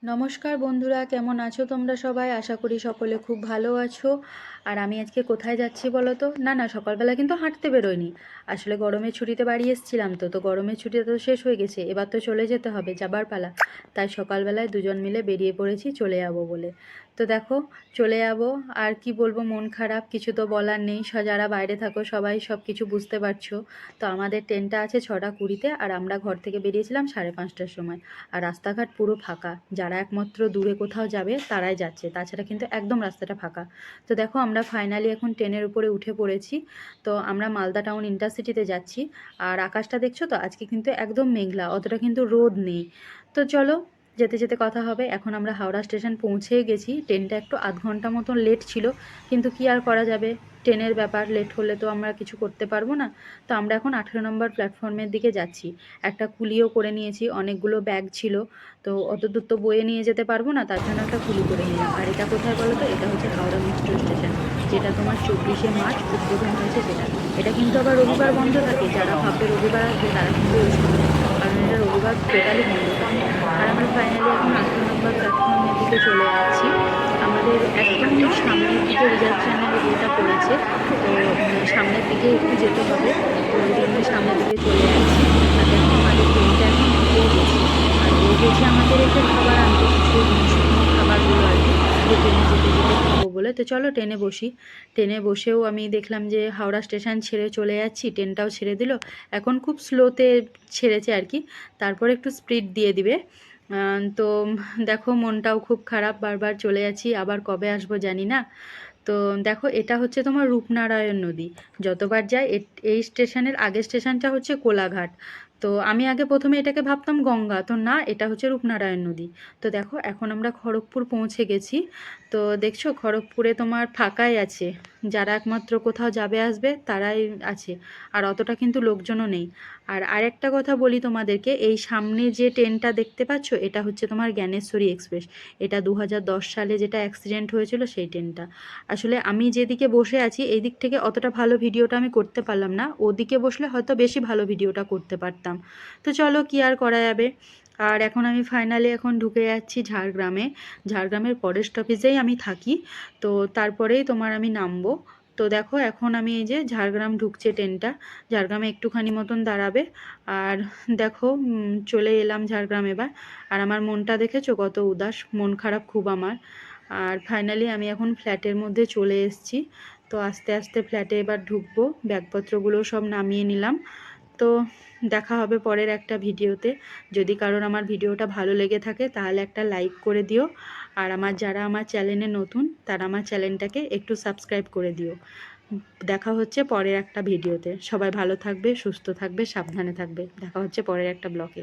নমস্কার বন্ধুরা, কেমন আছো তোমরা সবাই? আশা করি সকলে খুব ভালো আছো। আর আমি আজকে কোথায় যাচ্ছি বলো তো? না সকালবেলা কিন্তু হাঁটতে বেরোয়নি। আসলে গরমের ছুটিতে বাড়ি এসেছিলাম, তো গরমের ছুটিটা তো শেষ হয়ে গেছে, এবার তো চলে যেতে হবে, যাবার পালা। তাই সকালবেলায় দুজন মিলে বেরিয়ে পড়েছি চলে যাবো বলে। তো দেখো, চলে যাবো। আর কি বলবো, মন খারাপ, কিছু তো বলার নেই। যারা বাইরে থাকো সবাই সব কিছু বুঝতে পারছো। তো আমাদের ট্রেনটা আছে 6টা 20-তে, আর আমরা ঘর থেকে বেরিয়েছিলাম 5:30টার সময়। আর রাস্তাঘাট পুরো ফাঁকা, যারা একমাত্র দূরে কোথাও যাবে তারাই যাচ্ছে, তাছাড়া কিন্তু একদম রাস্তাটা ফাঁকা। তো দেখো, আমরা ফাইনালি এখন ট্রেনের উপরে উঠে পড়েছি। তো আমরা মালদা টাউন ইন্টারসিটিতে যাচ্ছি। আর আকাশটা দেখছো তো, আজকে কিন্তু একদম মেঘলা, অতটা কিন্তু রোদ নেই। তো চলো, যেতে যেতে কথা হবে। এখন আমরা হাওড়া স্টেশন পৌঁছেই গেছি। ট্রেনটা একটু আধ ঘন্টা মতন লেট ছিল, কিন্তু কি আর করা যাবে, ট্রেনের ব্যাপার, লেট হলে তো আমরা কিছু করতে পারবো না। তো আমরা এখন 18 নম্বর প্ল্যাটফর্মের দিকে যাচ্ছি। একটা কুলিও করে নিয়েছি, অনেকগুলো ব্যাগ ছিল, তো অত দূর তো বয়ে নিয়ে যেতে পারবো না, তার জন্য একটা কুলি করে নিলাম। আর এটা কোথায় বলো তো? এটা হচ্ছে হাওড়া মেট্রো স্টেশন, যেটা তোমার 24শে মার্চ উদ্বোধন হয়েছে সেটা। এটা কিন্তু আবার রবিবার বন্ধ থাকে, যারা ভাববে রবিবার আসবে তারা কিন্তু ওই সময়, কারণ এটা রবিবার টোটালি বন্ধ থাকে। আর আমরা ফাইনালি এখন 18 নম্বর প্ল্যাটফর্মের দিকে চলে যাচ্ছি। আমাদের একদম সামনের দিকে রিজার্ভেশনের এরিয়াটা পড়েছে, তো সামনের দিকে একটু যেতে হবে। তো ওই জন্য সামনের দিকে চলে যাচ্ছি। আর দেখো, আমাদের ট্রেনটা এখন ঢুকেই গেছি। আর ও গেছে আমাদের এসে খাবার আনতে, কিছু শুকনো খাবারগুলো আর কি, যে ট্রেনে যেতে যেতে খাবো বলে। তো চলো ট্রেনে বসি। ট্রেনে বসেও আমি দেখলাম যে হাওড়া স্টেশন ছেড়ে চলে যাচ্ছি, ট্রেনটাও ছেড়ে দিল। এখন খুব স্লোতে ছেড়েছে আর কি, তারপরে একটু স্পিড দিয়ে দিবে। তো দেখো, মনটাও খুব খারাপ, বারবার চলে যাচ্ছি, আবার কবে আসবো জানি না। তো দেখো, এটা হচ্ছে তোমার রূপনারায়ণ নদী। যতবার যাই এই স্টেশনের আগের স্টেশনটা হচ্ছে কোলাঘাট। তো আমি আগে প্রথমে এটাকে ভাবতাম গঙ্গা, তো না, এটা হচ্ছে রূপনারায়ণ নদী। তো দেখো, এখন আমরা খড়গপুর পৌঁছে গেছি। তো দেখছো, খড়গপুরে তোমার ফাঁকাই আছে, যারা একমাত্র কোথাও যাবে আসবে তারাই আছে। আর অতটা কিন্তু লোকজনও নেই। আর আরেকটা কথা বলি তোমাদেরকে, এই সামনে যে ট্রেনটা দেখতে পাচ্ছ, এটা হচ্ছে তোমার জ্ঞানেশ্বরী এক্সপ্রেস। এটা 2010 সালে যেটা অ্যাক্সিডেন্ট হয়েছিল সেই ট্রেনটা। আসলে আমি যেদিকে বসে আছি এই দিক থেকে অতটা ভালো ভিডিওটা আমি করতে পারলাম না, ওদিকে বসলে হয়তো বেশি ভালো ভিডিওটা করতে পারতাম। তো চলো, কি আর করা যাবে। আর এখন আমি ফাইনালি এখন ঢুকে যাচ্ছি ঝাড়গ্রামে। ঝাড়গ্রামের পরের স্টপেজেই আমি থাকি। তো তারপরেই তোমার আমি নামবো। তো দেখো, এখন আমি এই যে ঝাড়গ্রাম ঢুকছে ট্রেনটা, ঝাড়গ্রামে একটুখানি মতন দাঁড়াবে। আর দেখো, চলে এলাম ঝাড়গ্রাম এবার। আর আমার মনটা দেখেছো কত উদাস, মন খারাপ খুব আমার। আর ফাইনালি আমি এখন ফ্ল্যাটের মধ্যে চলে এসেছি। তো আস্তে আস্তে ফ্ল্যাটে এবার ঢুকবো, ব্যাগপত্রগুলো সব নামিয়ে নিলাম। তো দেখা হবে পরের একটা ভিডিওতে। যদি কারোর আমার ভিডিওটা ভালো লেগে থাকে তাহলে একটা লাইক করে দিও। আর যারা আমার চ্যানেলে নতুন, তারা আমার চ্যানেলটাকে একটু সাবস্ক্রাইব করে দিও। দেখা হচ্ছে পরের একটা ভিডিওতে। সবাই ভালো থাকবে, সুস্থ থাকবে, সাবধানে থাকবে। দেখা হচ্ছে পরের একটা ব্লগে।